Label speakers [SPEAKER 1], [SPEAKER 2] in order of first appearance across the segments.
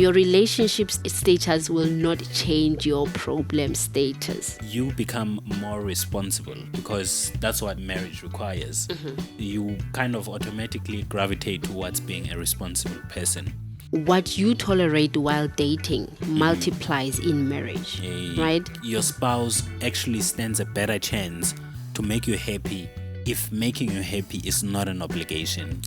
[SPEAKER 1] Your relationship status will not change your problem status.
[SPEAKER 2] You become more responsible because that's what marriage requires. You kind of automatically gravitate towards being a responsible person.
[SPEAKER 1] What you tolerate while dating multiplies in marriage, right?
[SPEAKER 2] Your spouse actually stands a better chance to make you happy if making you happy is not an obligation.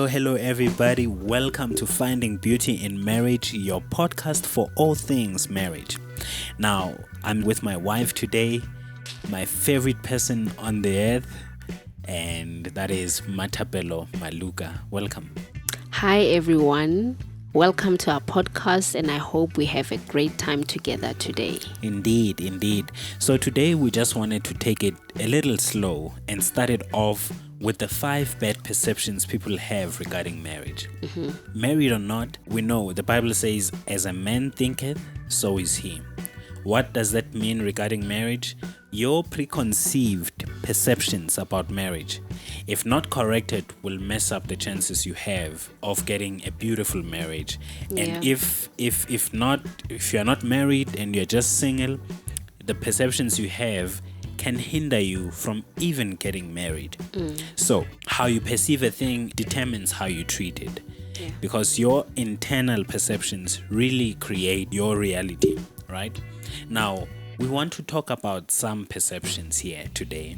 [SPEAKER 2] Hello, everybody. Welcome to Finding Beauty in Marriage, your podcast for all things marriage. Now, I'm with my wife today, my favorite person on the earth, and that is Matapelo Maluka. Welcome.
[SPEAKER 1] Hi, everyone. Welcome to our podcast, and I hope we have a great time together today.
[SPEAKER 2] Indeed. So today we just wanted to take it a little slow and start it off with the 5 bad perceptions people have regarding marriage. Married or not, we know the Bible says, as a man thinketh, so is he. What does that mean regarding marriage? Your preconceived perceptions about marriage, if not corrected, will mess up the chances you have of getting a beautiful marriage. And if you're not married and you're just single, the perceptions you have can hinder you from even getting married. So how you perceive a thing determines how you treat it. Because your internal perceptions really create your reality, right? Now, we want to talk about some perceptions here today,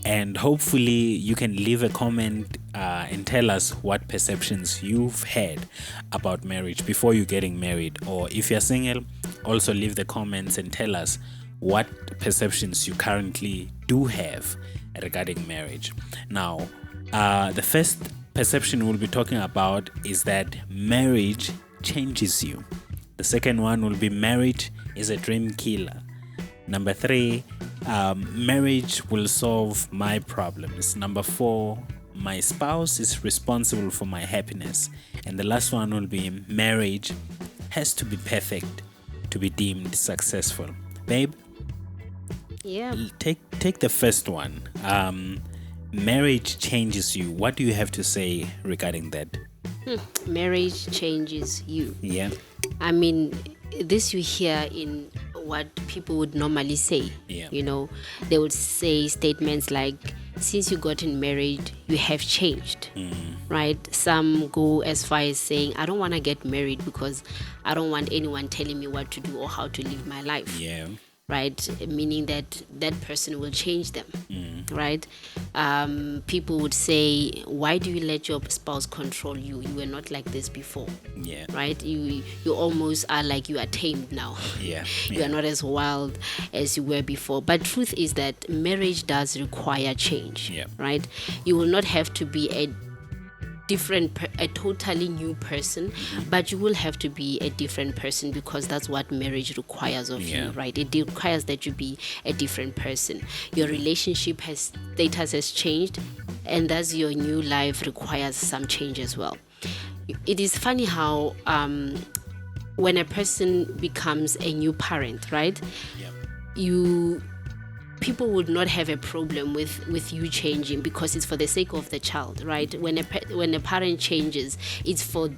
[SPEAKER 2] and hopefully you can leave a comment and tell us what perceptions you've had about marriage before you getting married, or if you're single, also leave the comments and tell us what perceptions you currently do have regarding marriage. Now, the first perception we'll be talking about is that marriage changes you. The second one will be marriage is a dream killer. Number 3, marriage will solve my problems. Number 4, my spouse is responsible for my happiness. And the last one will be marriage has to be perfect to be deemed successful. Babe?
[SPEAKER 1] Yeah.
[SPEAKER 2] Take the first one. Marriage changes you. What do you have to say regarding that?
[SPEAKER 1] Marriage changes you.
[SPEAKER 2] Yeah.
[SPEAKER 1] I mean, this you hear in what people would normally say. You know, they would say statements like, since you gotten married, you have changed, right? Some go as far as saying, I don't want to get married because I don't want anyone telling me what to do or how to live my life.
[SPEAKER 2] Yeah.
[SPEAKER 1] Right? Meaning that person will change them, right? People would say, why do you let your spouse control you? You were not like this before.
[SPEAKER 2] Yeah.
[SPEAKER 1] Right? You almost are like you are tamed now.
[SPEAKER 2] Yeah.
[SPEAKER 1] You are not as wild as you were before. But truth is that marriage does require change.
[SPEAKER 2] Yeah.
[SPEAKER 1] Right? You will not have to be a totally new person, but you will have to be a different person because that's what marriage requires of you, right? It requires that you be a different person. Your relationship status has changed, and thus your new life requires some change as well. It is funny how when a person becomes a new parent, right? People would not have a problem with you changing because it's for the sake of the child, right? When a parent changes, it's for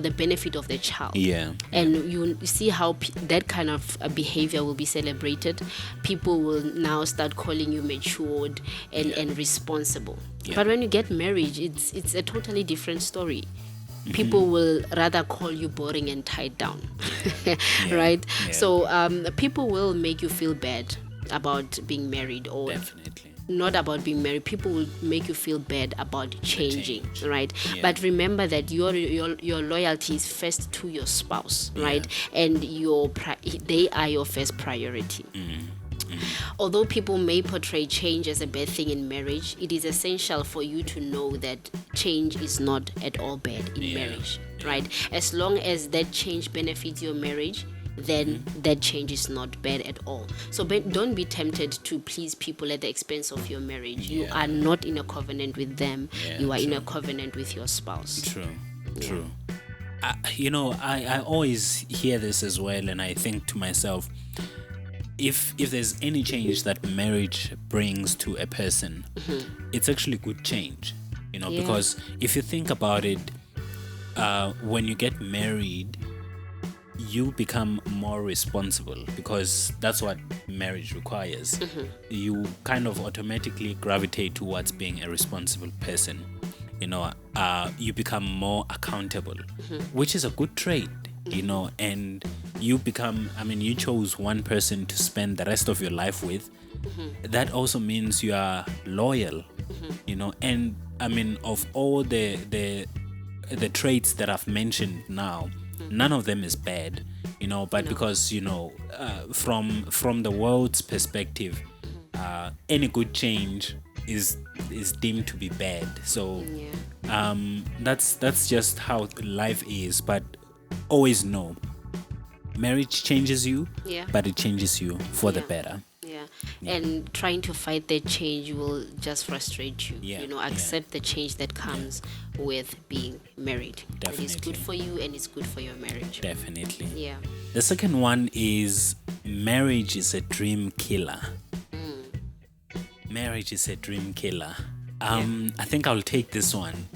[SPEAKER 1] the benefit of the child. And you see how that kind of behavior will be celebrated. People will now start calling you matured and responsible. But when you get married, it's a totally different story. People will rather call you boring and tied down, right? So people will make you feel bad about being married, or
[SPEAKER 2] Definitely.
[SPEAKER 1] not about being married. People will make you feel bad about changing, right? But remember that your loyalty is first to your spouse, right? And they are your first priority. Although people may portray change as a bad thing in marriage, it is essential for you to know that change is not at all bad in marriage, right? As long as that change benefits your marriage, then that change is not bad at all. So don't be tempted to please people at the expense of your marriage. You are not in a covenant with them. You are in a covenant with your spouse.
[SPEAKER 2] True. I always hear this as well, and I think to myself, if there's any change that marriage brings to a person, it's actually good change, because if you think about it, when you get married, you become more responsible, because that's what marriage requires. You kind of automatically gravitate towards being a responsible person. You become more accountable, which is a good trait, and you become, you chose one person to spend the rest of your life with. That also means you are loyal, and of all the traits that I've mentioned now, none of them is bad, but because, from the world's perspective, any good change is deemed to be bad. So that's just how life is. But always know, marriage changes you, but it changes you for the better.
[SPEAKER 1] And trying to fight that change will just frustrate you. Accept the change that comes with being married.
[SPEAKER 2] Definitely.
[SPEAKER 1] It is good for you and it's good for your marriage.
[SPEAKER 2] Definitely.
[SPEAKER 1] Yeah.
[SPEAKER 2] The second one is marriage is a dream killer. Marriage is a dream killer. I think I'll take this one.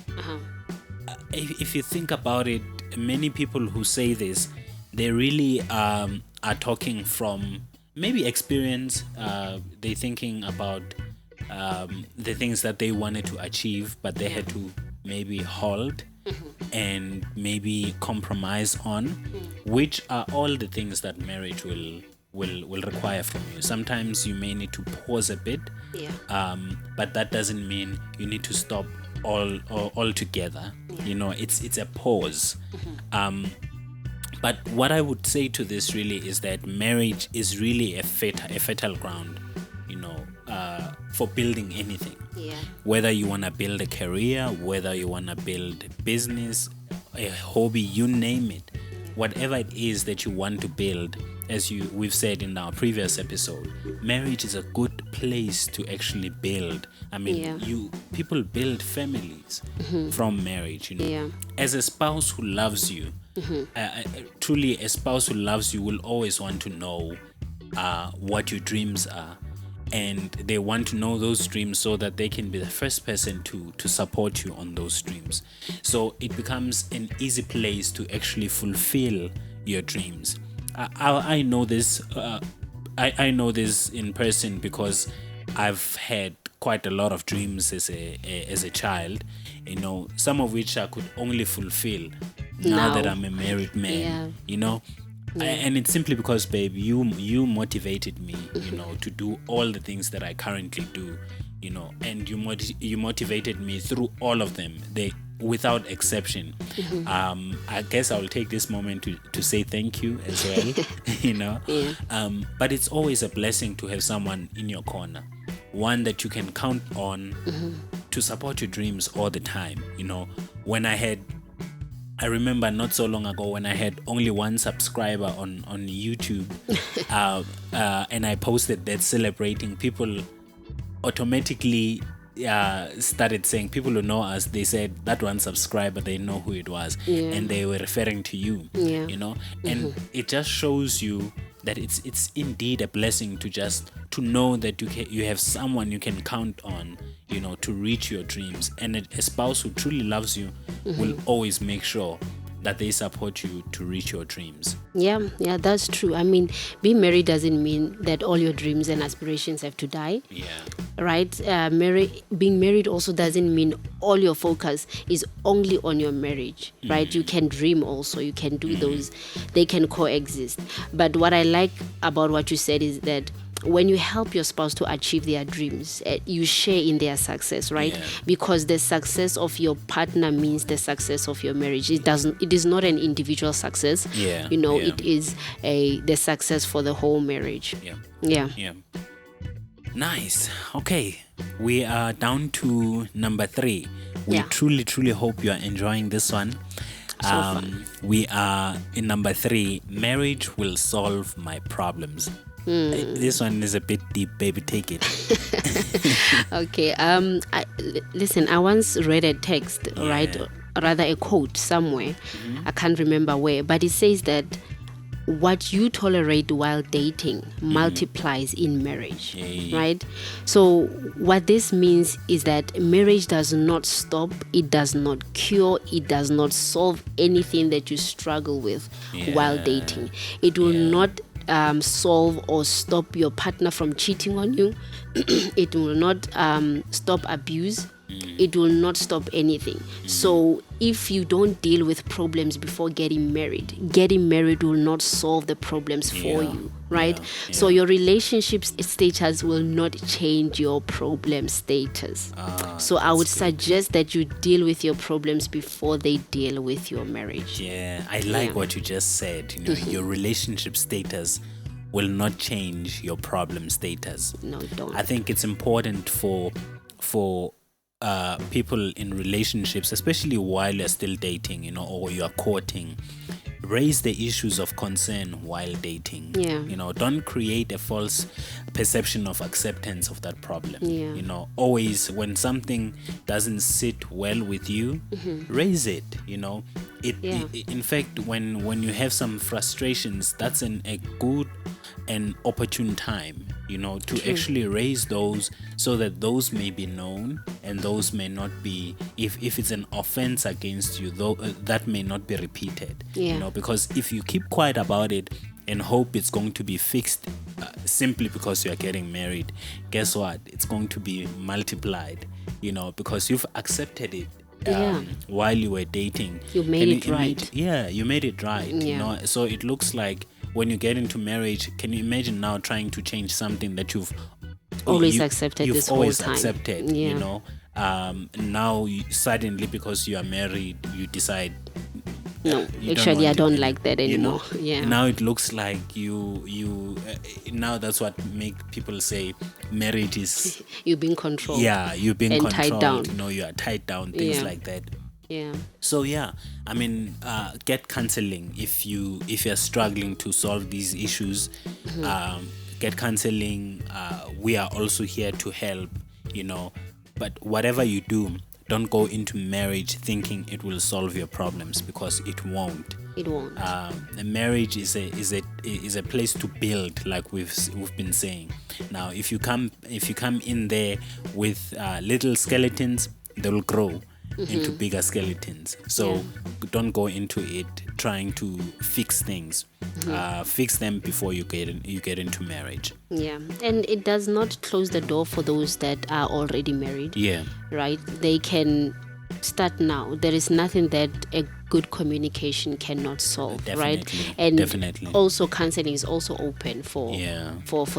[SPEAKER 2] If you think about it, many people who say this, they really are talking from maybe experience. They're thinking about the things that they wanted to achieve, but they had to maybe hold and maybe compromise on, which are all the things that marriage will require from you. Sometimes you may need to pause a bit, but that doesn't mean you need to stop all together. It's a pause. But what I would say to this really is that marriage is really a fertile ground, for building anything. Whether you want to build a career, whether you want to build business, a hobby, you name it. Whatever it is that you want to build, as we've said in our previous episode, marriage is a good place to actually build. People build families from marriage. As a spouse who loves you, truly a spouse who loves you will always want to know what your dreams are, and they want to know those dreams so that they can be the first person to support you on those dreams. So it becomes an easy place to actually fulfill your dreams. I know this. I know this in person because I've had quite a lot of dreams as a child. Some of which I could only fulfill now that I'm a married man. And it's simply because, babe, you motivated me, to do all the things that I currently do, and you motivated me through all of them. Without exception. I guess I'll take this moment to say thank you as well. But it's always a blessing to have someone in your corner, one that you can count on to support your dreams all the time. I remember not so long ago when I had only one subscriber on YouTube, and I posted that celebrating, people automatically started saying, people who know us, they said that one subscriber, they know who it was, and they were referring to you. And it just shows you that it's indeed a blessing to know that you have someone you can count on, to reach your dreams. And a spouse who truly loves you will always make sure that they support you to reach your dreams.
[SPEAKER 1] Yeah, that's true. Being married doesn't mean that all your dreams and aspirations have to die. Right? Being married also doesn't mean all your focus is only on your marriage, right? You can dream also. You can do those. They can coexist. But what I like about what you said is that when you help your spouse to achieve their dreams, you share in their success, right? Because the success of your partner means the success of your marriage. It is not an individual success. It is the success for the whole marriage. Yeah.
[SPEAKER 2] Nice. Okay, we are down to number 3. We truly hope you are enjoying this one. We are in number 3. Marriage will solve my problems. This one is a bit deep, baby. Take it.
[SPEAKER 1] Okay. Listen, I once read a text, right? Or rather, a quote somewhere. I can't remember where, but it says that what you tolerate while dating multiplies in marriage,
[SPEAKER 2] Yeah.
[SPEAKER 1] right? So what this means is that marriage does not stop, it does not cure, it does not solve anything that you struggle with while dating. It will not solve or stop your partner from cheating on you. It will not stop abuse. It will not stop anything. So if you don't deal with problems before getting married will not solve the problems for you, right? So your relationship status will not change your problem status. So I would suggest that you deal with your problems before they deal with your marriage.
[SPEAKER 2] Yeah, I like what you just said. Your relationship status will not change your problem status.
[SPEAKER 1] No, don't.
[SPEAKER 2] I think it's important for people in relationships, especially while you're still dating, or you're courting, raise the issues of concern while dating. Don't create a false perception of acceptance of that problem. Always when something doesn't sit well with you, raise it. In fact, when you have some frustrations, that's a good and opportune time to actually raise those, so that those may be known and those may not be, if it's an offense against you, though, that may not be repeated. Because if you keep quiet about it and hope it's going to be fixed simply because you are getting married, guess what? It's going to be multiplied, because you've accepted it. While you were dating,
[SPEAKER 1] you made it right.
[SPEAKER 2] You made it right. So it looks like when you get into marriage, can you imagine now trying to change something that you've
[SPEAKER 1] always accepted this whole time?
[SPEAKER 2] Accepted, now suddenly, because you are married, you decide,
[SPEAKER 1] no, actually I don't like that anymore.
[SPEAKER 2] Now it looks like you now that's what make people say marriage is
[SPEAKER 1] you're being controlled.
[SPEAKER 2] You're being
[SPEAKER 1] and
[SPEAKER 2] controlled.
[SPEAKER 1] tied down.
[SPEAKER 2] You are tied down, things like that. So I mean, get counseling if you're struggling to solve these issues. Get counseling. We are also here to help. But whatever you do, don't go into marriage thinking it will solve your problems, because it won't.
[SPEAKER 1] It won't.
[SPEAKER 2] A marriage is a place to build, like we've been saying. Now, if you come in there with little skeletons, they will grow into bigger skeletons. So don't go into it trying to fix things. Fix them before you get into marriage.
[SPEAKER 1] And it does not close the door for those that are already married. Right? They can start now. There is nothing that a good communication cannot solve. Right? And also counseling is also open for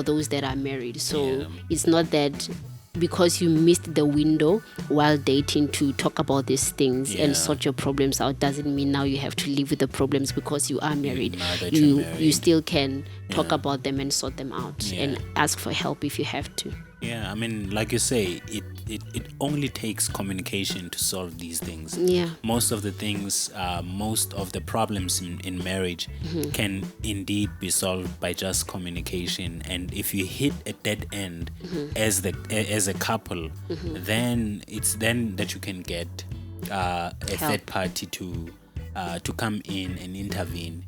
[SPEAKER 1] those that are married. So it's not that because you missed the window while dating to talk about these things and sort your problems out, doesn't mean now you have to live with the problems because you are married. You still can talk about them and sort them out and ask for help if you have to.
[SPEAKER 2] I mean, like you say, it only takes communication to solve these things. Most of the things, most of the problems in marriage can indeed be solved by just communication. And if you hit a dead end as a couple, then it's then that you can get a third party to come in and intervene,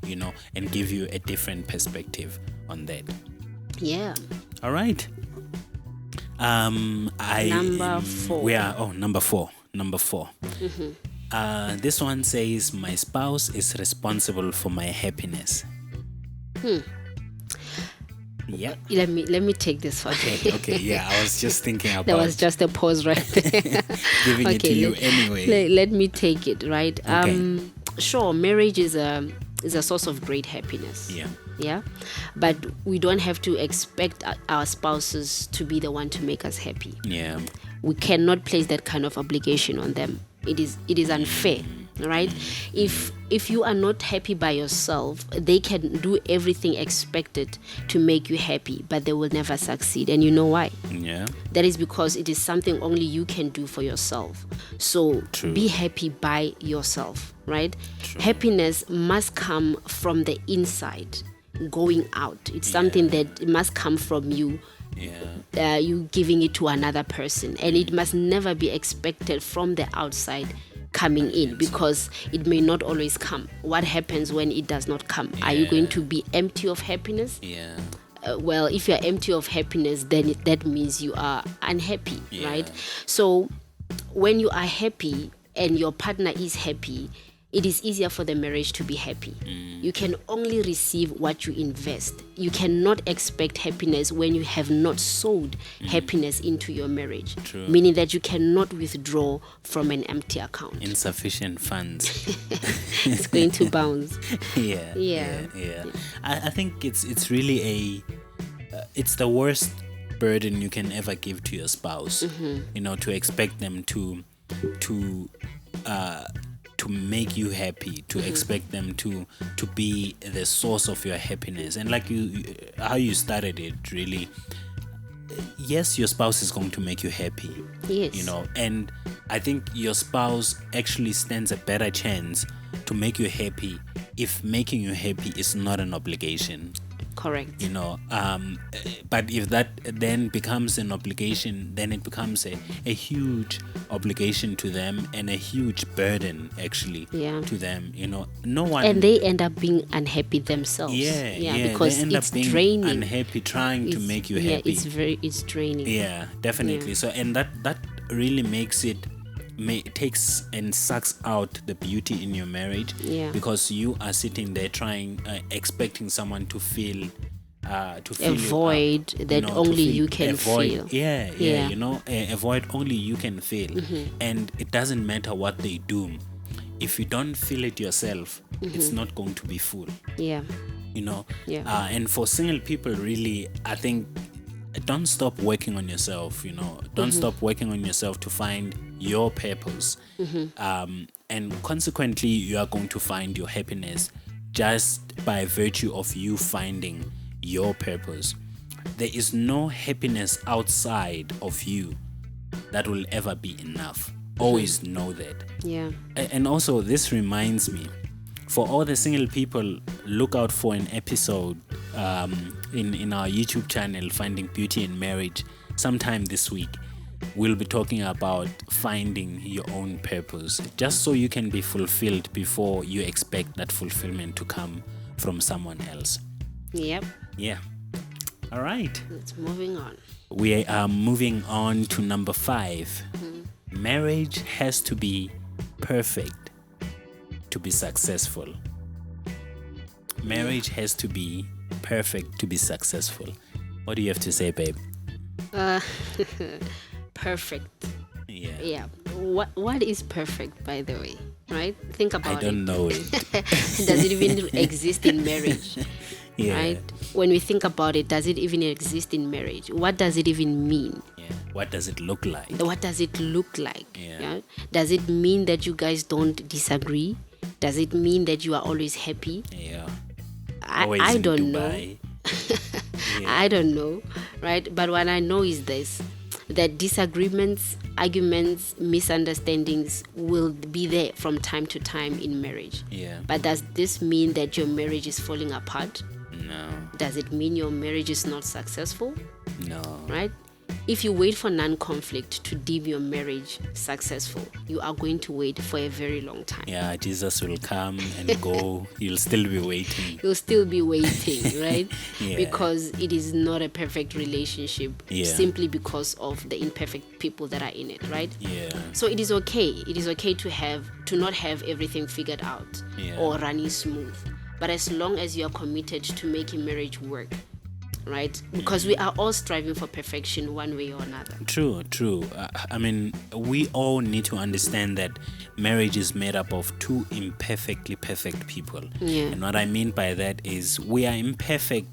[SPEAKER 2] and give you a different perspective on that. All right.
[SPEAKER 1] Number 4.
[SPEAKER 2] Number four. This one says, my spouse is responsible for my happiness.
[SPEAKER 1] Let me take this one.
[SPEAKER 2] Okay. I was just thinking about.
[SPEAKER 1] There was just a pause right there.
[SPEAKER 2] Giving it to you anyway.
[SPEAKER 1] Let me take it, right? Sure, marriage is a source of great happiness. But we don't have to expect our spouses to be the one to make us happy. We cannot place that kind of obligation on them. It is unfair, right? If you are not happy by yourself, they can do everything expected to make you happy, but they will never succeed. And you know why? That is because it is something only you can do for yourself. So be happy by yourself, right? Happiness must come from the inside, going out. It's something that must come from you. You giving it to another person, and it must never be expected from the outside coming in, because it may not always come. What happens when it does not come? Are you going to be empty of happiness?
[SPEAKER 2] Yeah.
[SPEAKER 1] Well, if you're empty of happiness, then that means you are unhappy,
[SPEAKER 2] Yeah.
[SPEAKER 1] right? So when you are happy and your partner is happy, it is easier for the marriage to be happy. You can only receive what you invest. You cannot expect happiness when you have not sowed happiness into your marriage.
[SPEAKER 2] True.
[SPEAKER 1] Meaning that you cannot withdraw from an empty account.
[SPEAKER 2] Insufficient funds.
[SPEAKER 1] It's going to bounce.
[SPEAKER 2] Yeah. I think it's really it's the worst burden you can ever give to your spouse. You know, to expect them to make you happy, to expect them to be the source of your happiness. And like how you started it, really, yes, your spouse is going to make you happy.
[SPEAKER 1] Yes.
[SPEAKER 2] You know, and I think your spouse actually stands a better chance to make you happy if making you happy is not an obligation.
[SPEAKER 1] Correct.
[SPEAKER 2] You know, but if that then becomes an obligation, then it becomes a huge obligation to them and a huge burden actually to them. You know, no one,
[SPEAKER 1] and they end up being unhappy themselves. Because
[SPEAKER 2] they end
[SPEAKER 1] it's
[SPEAKER 2] up being
[SPEAKER 1] draining.
[SPEAKER 2] Unhappy, trying to make you happy.
[SPEAKER 1] It's draining.
[SPEAKER 2] Yeah, definitely. So, and that really makes it. Takes and sucks out the beauty in your marriage, because you are sitting there trying, expecting someone to feel a
[SPEAKER 1] void that only you can feel.
[SPEAKER 2] You know, a void only you can feel. And it doesn't matter what they do, if you don't feel it yourself, it's not going to be full. You know, and for single people, really, I think, don't stop working on yourself. You know, don't stop working on yourself to find your purpose, and consequently you are going to find your happiness just by virtue of you finding your purpose. There is no happiness outside of you that will ever be enough. Always know that. And also, this reminds me, for all the single people, look out for an episode in our YouTube channel, Finding Beauty in Marriage, sometime this week. We'll be talking about finding your own purpose, just so you can be fulfilled before you expect that fulfillment to come from someone else. Yeah. All right.
[SPEAKER 1] Let's moving on.
[SPEAKER 2] We are moving on to number 5. Marriage has to be perfect to be successful. Marriage has to be perfect to be successful. What do you have to say, babe?
[SPEAKER 1] Perfect.
[SPEAKER 2] Yeah.
[SPEAKER 1] What is perfect, by the way? Right? Think about it.
[SPEAKER 2] I don't know it.
[SPEAKER 1] Does it even exist in marriage? Right? When we think about it, does it even exist in marriage? What does it even mean?
[SPEAKER 2] What does it look like?
[SPEAKER 1] What does it look like? Does it mean that you guys don't disagree? Does it mean that you are always happy? I don't know. I don't know, right? But what I know is this, that disagreements, arguments, misunderstandings will be there from time to time in marriage. But does this mean that your marriage is falling apart?
[SPEAKER 2] No.
[SPEAKER 1] Does it mean your marriage is not successful?
[SPEAKER 2] No.
[SPEAKER 1] Right? If you wait for non-conflict to deem your marriage successful, you are going to wait for a very long time.
[SPEAKER 2] Jesus will come and go. You'll still be waiting.
[SPEAKER 1] You'll still be waiting, right? Because it is not a perfect relationship, simply because of the imperfect people that are in it, right? So it is okay. It is okay to not have everything figured out or running smooth. But as long as you are committed to making marriage work, right? Because we are all striving for perfection one way or another.
[SPEAKER 2] True. I mean, we all need to understand that marriage is made up of two imperfectly perfect people. And what I mean by that is we are imperfect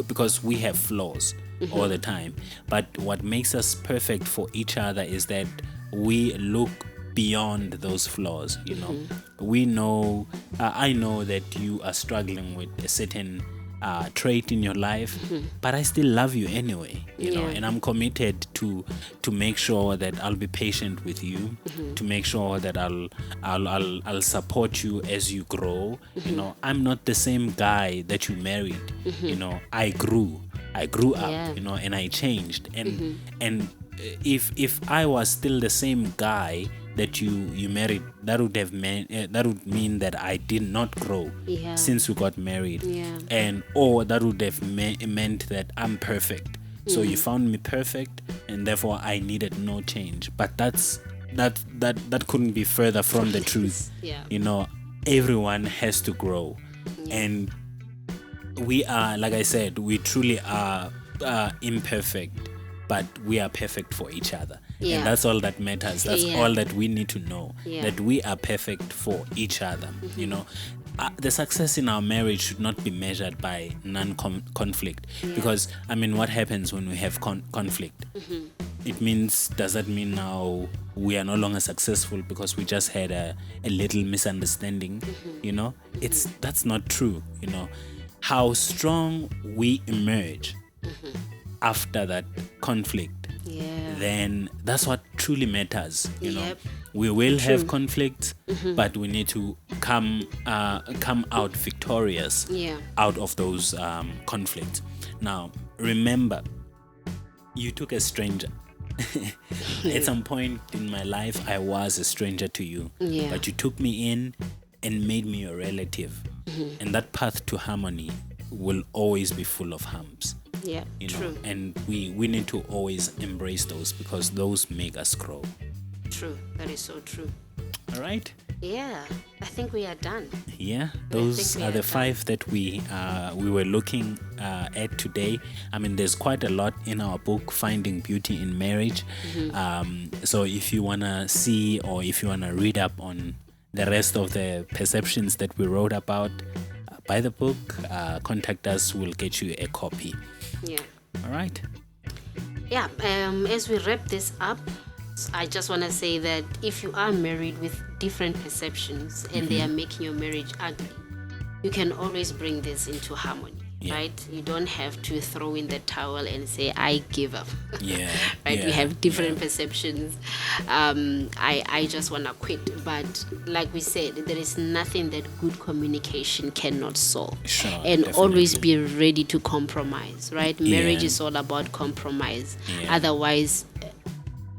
[SPEAKER 2] because we have flaws all the time. But what makes us perfect for each other is that we look beyond those flaws. You know, we know, I know that you are struggling with a certain trait in your life, but I still love you anyway, you know, and I'm committed to make sure that I'll be patient with you, to make sure that I'll support you as you grow. You know, I'm not the same guy that you married. You know, I grew up, you know, and I changed, and if I was still the same guy that you married, that would have that would mean that I did not grow since we got married, and or that would have meant that I'm perfect. So you found me perfect, and therefore I needed no change. But that couldn't be further from the truth. You know, everyone has to grow, and we are, like I said, we truly are imperfect, but we are perfect for each other. And that's all that matters. That's all that we need to know, that we are perfect for each other. You know, the success in our marriage should not be measured by non-conflict, because I mean, what happens when we have conflict? It means, does that mean now we are no longer successful because we just had a little misunderstanding? You know, that's not true. You know, how strong we emerge after that conflict, then that's what truly matters. You know, we will have conflicts, but we need to come out victorious out of those conflicts. Now, remember, you took a stranger. At some point in my life, I was a stranger to you, but you took me in and made me your relative. And that path to harmony will always be full of humps. You know, and we need to always embrace those, because those make us grow.
[SPEAKER 1] True. That is so true.
[SPEAKER 2] All right.
[SPEAKER 1] Yeah, I think we are done.
[SPEAKER 2] Yeah, those are the 5 that we were looking at today. I mean, there's quite a lot in our book, Finding Beauty in Marriage. So if you want to see, or if you want to read up on the rest of the perceptions that we wrote about, buy the book, contact us, we'll get you a copy. All right.
[SPEAKER 1] As we wrap this up, I just want to say that if you are married with different perceptions and they are making your marriage ugly, you can always bring this into harmony. Right? You don't have to throw in the towel and say, I give up. Right? We have different perceptions. I just want to quit. But like we said, there is nothing that good communication cannot solve. And definitely. Always be ready to compromise, right? Marriage is all about compromise. Otherwise,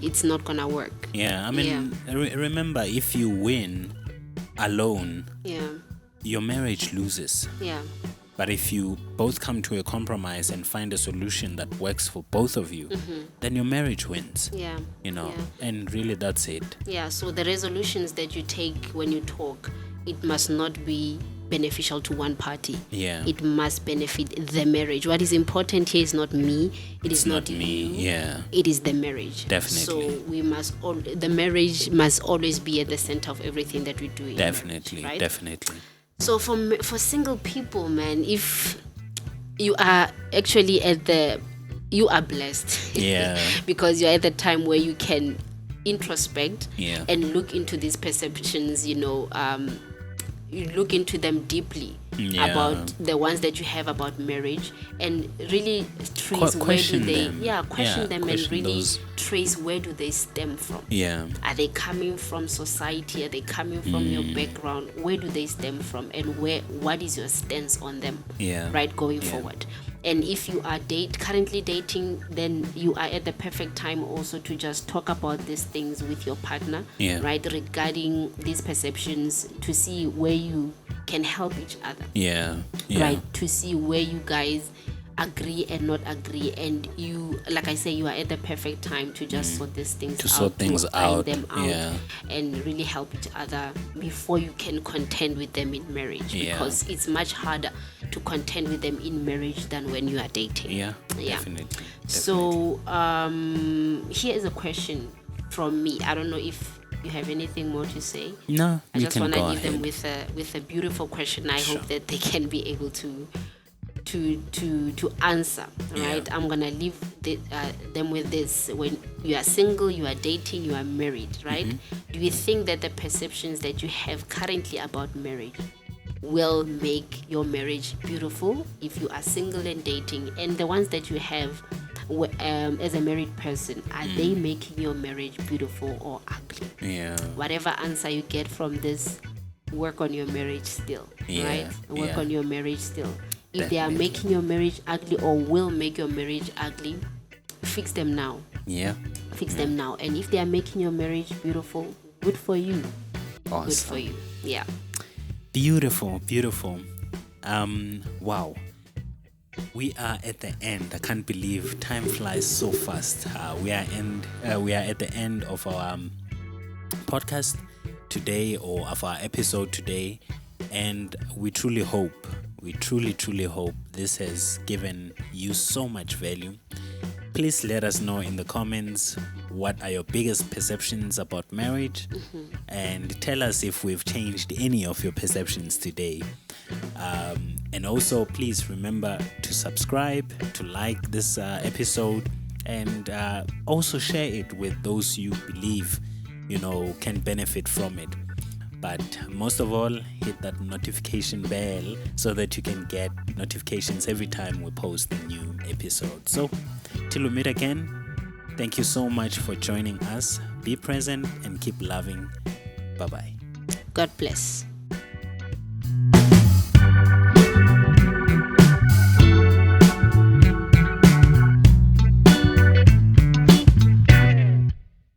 [SPEAKER 1] it's not going to work.
[SPEAKER 2] I mean, remember, if you win alone, your marriage loses. But if you both come to a compromise and find a solution that works for both of you, then your marriage wins. You know, and really that's it.
[SPEAKER 1] So the resolutions that you take when you talk, it must not be beneficial to one party. It must benefit the marriage. What is important here is not me. It's not me.
[SPEAKER 2] You.
[SPEAKER 1] It is the marriage.
[SPEAKER 2] Definitely.
[SPEAKER 1] So we must the marriage must always be at the center of everything that we do.
[SPEAKER 2] Definitely.
[SPEAKER 1] Marriage, right?
[SPEAKER 2] Definitely.
[SPEAKER 1] So for single people, man, if you are actually you are blessed. Because you're at the time where you can introspect and look into these perceptions, you know, you look into them deeply about the ones that you have about marriage, and really trace
[SPEAKER 2] question
[SPEAKER 1] where do they
[SPEAKER 2] them.
[SPEAKER 1] Question them and really
[SPEAKER 2] those.
[SPEAKER 1] Trace where do they stem from. Are they coming from society? Are they coming from your background? Where do they stem from, and what is your stance on them right going forward? And if you are currently dating, then you are at the perfect time also to just talk about these things with your partner, right? Regarding these perceptions, to see where you can help each other. Right? To see where you guys agree and not agree, and you, like I say, you are at the perfect time to just sort these things out, them out, and really help each other before you can contend with them in marriage, because it's much harder to contend with them in marriage than when you are dating.
[SPEAKER 2] Definitely.
[SPEAKER 1] So here is a question from me. I don't know if you have anything more to say.
[SPEAKER 2] No,
[SPEAKER 1] I just want to leave
[SPEAKER 2] ahead.
[SPEAKER 1] them with a beautiful question. I hope that they can be able to answer, right? I'm gonna leave them with this. When you are single, you are dating, you are married, right? Do you think that the perceptions that you have currently about marriage will make your marriage beautiful if you are single and dating, and the ones that you have as a married person, are they making your marriage beautiful or ugly? Whatever answer you get from this, work on your marriage still, right? Work on your marriage still. If they are making your marriage ugly or will make your marriage ugly, fix them now. Fix them now. And if they are making your marriage beautiful, Good for you.
[SPEAKER 2] Awesome.
[SPEAKER 1] Good for you. Yeah.
[SPEAKER 2] Beautiful, beautiful. Wow. We are at the end. I can't believe time flies so fast. We are at the end of our podcast today, or of our episode today, and we truly hope, truly hope this has given you so much value. Please let us know in the comments what are your biggest perceptions about marriage, and tell us if we've changed any of your perceptions today. And also, please remember to subscribe, to like this episode, and also share it with those you believe can benefit from it. But most of all, hit that notification bell so that you can get notifications every time we post a new episode. So till we meet again, thank you so much for joining us. Be present and keep loving. Bye-bye.
[SPEAKER 1] God bless.